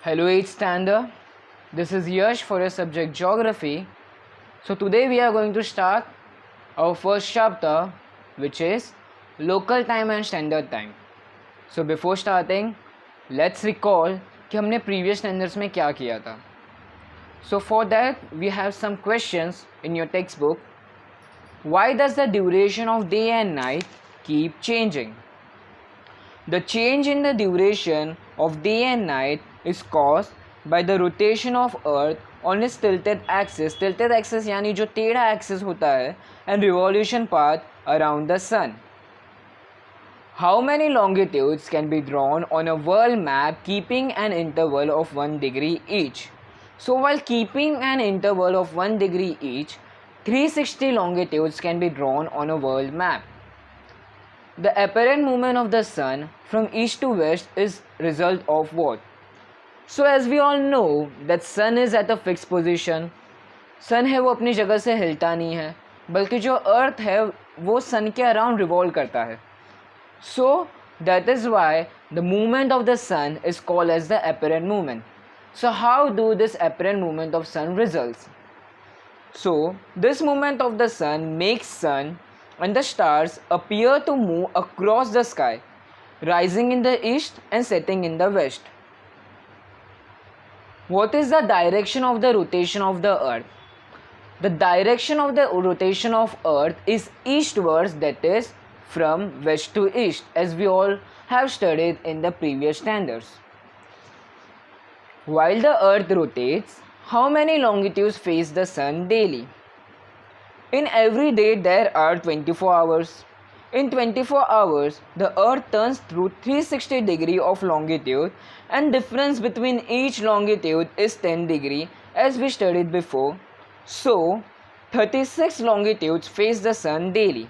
Hello 8th standard, this is Yash for your subject Geography. So today we are going to start our first chapter, which is Local Time and Standard Time. So before starting, let's recall कि हमने previous standards में क्या किया था. So for that we have some questions in your textbook. Why does the duration of day and night keep changing? The change in the duration of day and night is caused by the rotation of Earth on its tilted axis. Tilted axis यानी जो टेढ़ा axis होता है, and revolution path around the sun. How many longitudes can be drawn on a world map keeping an interval of 1 degree each? So while keeping an interval of 1 degree each, 360 longitudes can be drawn on a world map. The apparent movement of the sun from east to west is result of what? So as we all know that sun is at a fixed position. sun है वो अपनी जगह से हिलता नहीं है, बल्कि जो अर्थ है वो sun के अराउंड रिवॉल्व करता है. So that is why the movement of the sun is called as the apparent movement. So how do this apparent movement of sun results? So this movement of the sun makes sun and the stars appear to move across the sky, rising in the east and setting in the west. What is the direction of the rotation of the earth? The direction of the rotation of earth is eastwards, that is from west to east, as we all have studied in the previous standards. While the earth rotates, how many longitudes face the sun daily? In every day there are 24 hours. In 24 hours, the earth turns through 360 degree of longitude, and difference between each longitude is 10 degree, as we studied before. So 36 longitudes face the sun daily.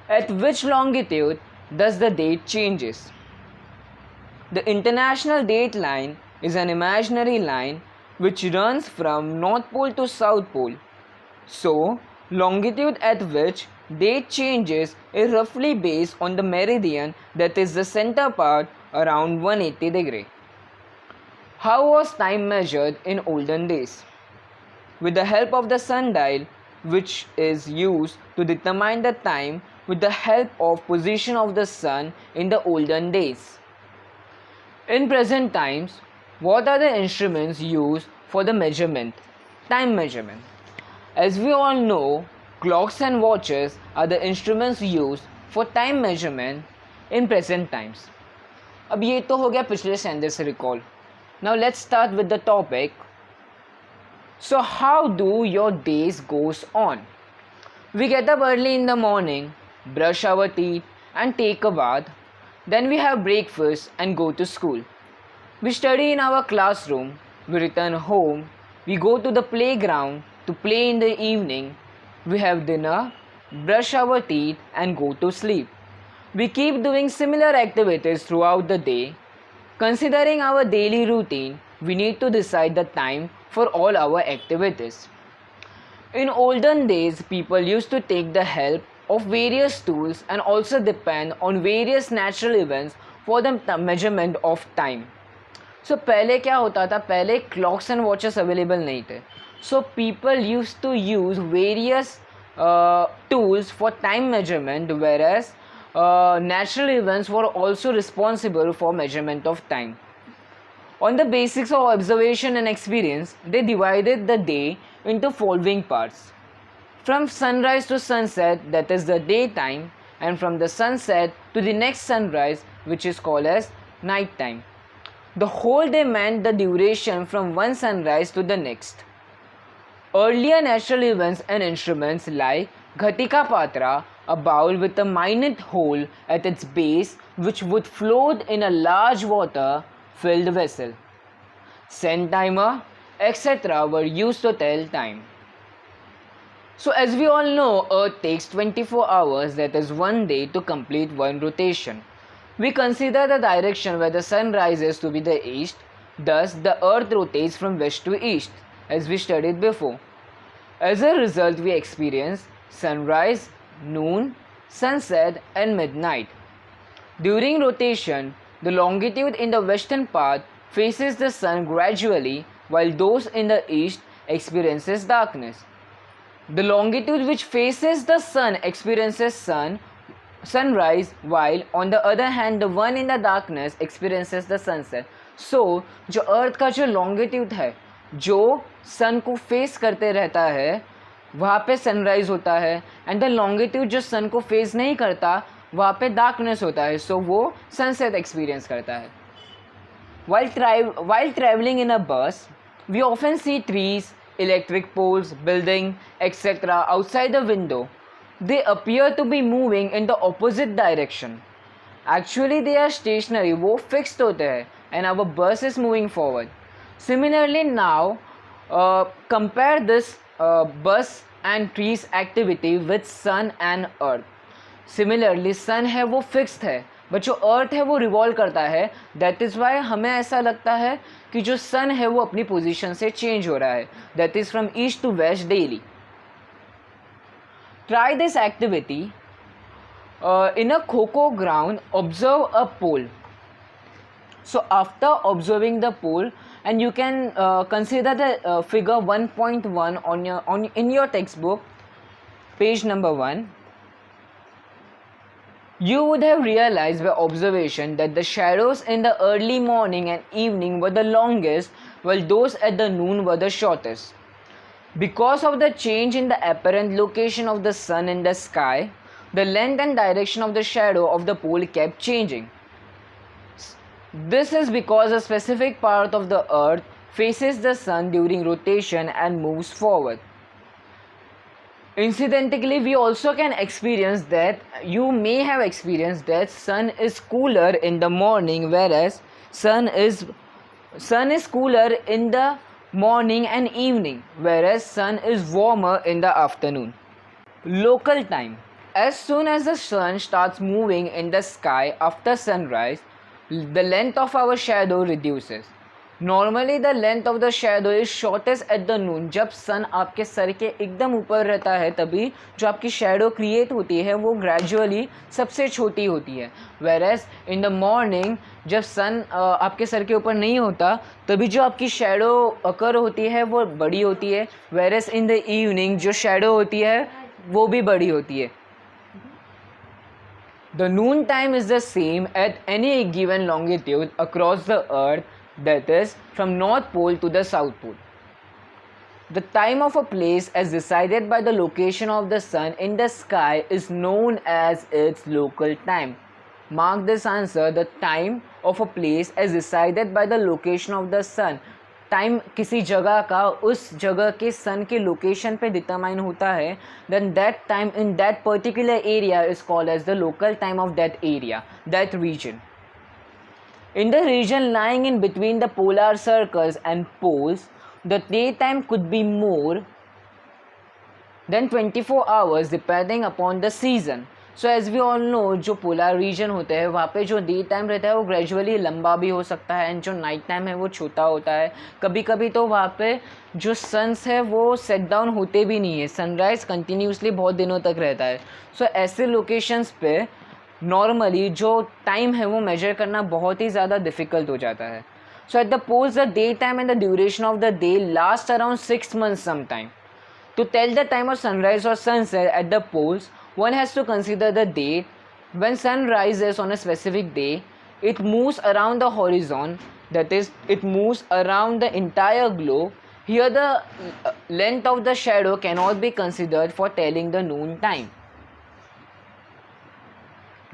At which longitude does the date changes? The international date line is an imaginary line which runs from North Pole to South Pole. So longitude at which date changes is roughly based on the meridian, that is the center part, around 180 degree. How was time measured in olden days? With the help of the sundial, which is used to determine the time with the help of position of the sun in the olden days. In present times, what are the instruments used for the measurement? Time measurement. As we all know, clocks and watches are the instruments used for time measurement in present times. अब ये तो हो गया पिछले standard से recall. Now let's start with the topic. So how do your days goes on? We get up early in the morning, brush our teeth and take a bath. Then we have breakfast and go to school. We study in our classroom, we return home, we go to the playground to play in the evening, we have dinner, brush our teeth and go to sleep. We keep doing similar activities throughout the day. Considering our daily routine, we need to decide the time for all our activities. In olden days, people used to take the help of various tools and also depend on various natural events for the measurement of time. So पहले क्या होता था, पहले clocks and watches available नहीं थे. So people used to use various tools for time measurement, whereas natural events were also responsible for measurement of time. On the basis of observation and experience, they divided the day into following parts. From sunrise to sunset, that is the daytime, and from the sunset to the next sunrise, which is called as night time. The whole day meant the duration from one sunrise to the next. Earlier natural events and instruments like Ghatika Patra, a bowl with a minute hole at its base which would float in a large water-filled vessel, sun timer, etc. were used to tell time. So as we all know, Earth takes 24 hours, that is one day, to complete one rotation. We consider the direction where the sun rises to be the east, thus the earth rotates from west to east, as we studied before. As a result, we experience sunrise, noon, sunset and midnight. During rotation, the longitude in the western path faces the sun gradually, while those in the east experiences darkness. The longitude which faces the sun experiences sunrise, while on the other hand the one in the darkness experiences the sunset. So जो अर्थ का जो longitude है, जो सन को face करते रहता है, वहाँ पे सनराइज होता है, एंड द लॉन्गिट्यूड जो सन को फेस नहीं करता वहाँ पे डार्कनेस होता है, सो वो सनसेट एक्सपीरियंस करता है. While traveling in a bus, we often see trees, electric poles, building, etc. outside the window. They appear to be moving in the opposite direction. Actually, they are stationary, वो fixed होते हैं, and our bus is moving forward. Similarly, now compare this bus and trees activity with sun and earth. Similarly, sun है वो fixed है, but जो अर्थ है वो revolve करता है. दैट इज़ वाई हमें ऐसा लगता है कि जो सन है वो अपनी पोजीशन से चेंज हो रहा है. That is from east to west daily. Try this activity in a kho-kho ground. Observe a pole. So after observing the pole, and you can consider the figure 1.1 in your textbook, page number 1. You would have realized by observation that the shadows in the early morning and evening were the longest, while those at the noon were the shortest. Because of the change in the apparent location of the sun in the sky, the length and direction of the shadow of the pole kept changing. This is because a specific part of the earth faces the sun during rotation and moves forward. Incidentally, we also can experience that, you may have experienced that sun is cooler in the morning, whereas sun is cooler in the morning and evening, whereas sun is warmer in the afternoon. Local time. As soon as the sun starts moving in the sky after sunrise, the length of our shadow reduces. Normally the length of the shadow is shortest at the noon. जब सन आपके sir के एकदम ऊपर रहता है तभी जो आपकी शैडो क्रिएट होती है वो ग्रेजुअली सबसे छोटी होती है. whereas in the morning जब सन आपके सर के ऊपर नहीं होता तभी जो आपकी शैडो अकर होती है वो बड़ी होती है. whereas in the evening जो शैडो होती है वो भी बड़ी होती है. The noon time is the same at any given longitude across the earth, that is from North Pole to the South Pole. The time of a place as decided by the location of the sun in the sky is known as its local time. Mark this answer. The time of a place as decided by the location of the sun. Time किसी जगह का उस जगह के सन के location पे determine होता है, then that time in that particular area is called as the local time of that area, that region. In the region lying in between the polar circles and poles, the daytime could be more than 24 hours depending upon the season. So as we all know, जो polar region होते हैं वहाँ पे जो day time रहता है वो gradually लंबा भी हो सकता है एंड जो नाइट टाइम है वो छोटा होता है. कभी कभी तो वहाँ पे जो सन्स है वो सेट डाउन होते भी नहीं है, सनराइज कंटिन्यूसली बहुत दिनों तक रहता है. सो ऐसे लोकेशंस पे नॉर्मली जो टाइम है वो मेजर करना बहुत ही ज़्यादा डिफ़िकल्ट हो जाता है. So at the poles the day time and the duration of the day last around 6 months sometime. To tell the time of sunrise or sunset at the poles, one has to consider the date. When sun rises on a specific day, it moves around the horizon, that is, it moves around the entire globe. Here the length of the shadow cannot be considered for telling the noon time.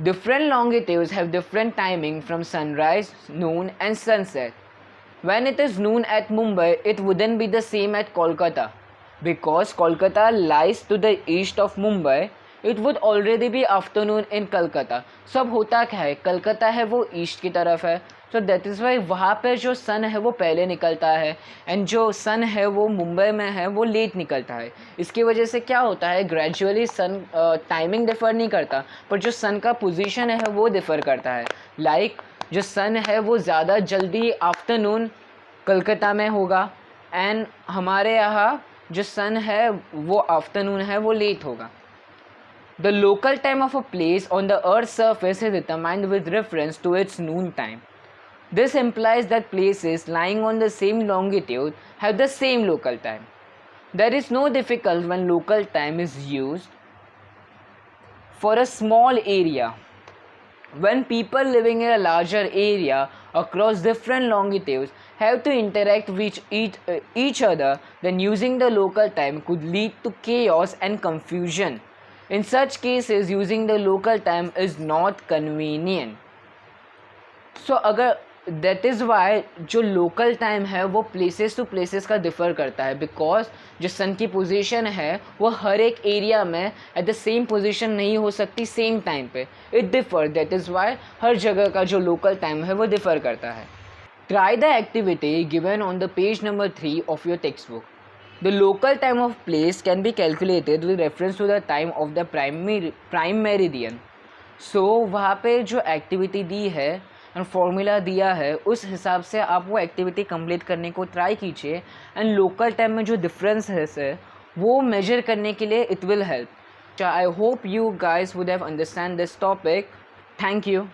Different longitudes have different timing from sunrise, noon and sunset. When it is noon at Mumbai, it wouldn't be the same at Kolkata. Because Kolkata lies to the east of Mumbai, it would already be afternoon in Kolkata. So अब होता क्या है, कलकत्ता है वो east की तरफ है, so that is why वहाँ पे जो सन है वो पहले निकलता है एंड जो सन है वो मुंबई में है वो लेट निकलता है. इसकी वजह से क्या होता है, ग्रेजुअली सन टाइमिंग डिफ़र नहीं करता पर जो सन का पोजीशन है वो डिफ़र करता है. लाइक जो सन है वो ज़्यादा जल्दी आफ्टरनून कलकत्ता में होगा एंड हमारे यहाँ जो सन है वो आफ्टरनून है वो लेट होगा. The local time of a place on the earth's surface is determined with reference to its noon time. This implies that places lying on the same longitude have the same local time. There is no difficulty when local time is used for a small area. When people living in a larger area across different longitudes have to interact with each other, then using the local time could lead to chaos and confusion. In such cases, using the local time is not convenient. सो अगर that is Y जो local time है वो places to places का differ करता है, because जो सन की position है वो हर एक एरिया में एट द सेम पोजीशन नहीं हो सकती सेम टाइम पे, it differ. That is why हर जगह का जो लोकल टाइम है वो डिफ़र करता है। Try the activity given on the page number 3 of your text book. The local time of place can be calculated with reference to the time of the prime meridian. So वहाँ पे जो activity दी है and formula दिया है उस हिसाब से आप वो एक्टिविटी कंप्लीट करने को ट्राई कीजिए, एंड लोकल टाइम में जो डिफरेंस है वो मेजर करने के लिए it will help. I hope you guys would have understand this topic. Thank you.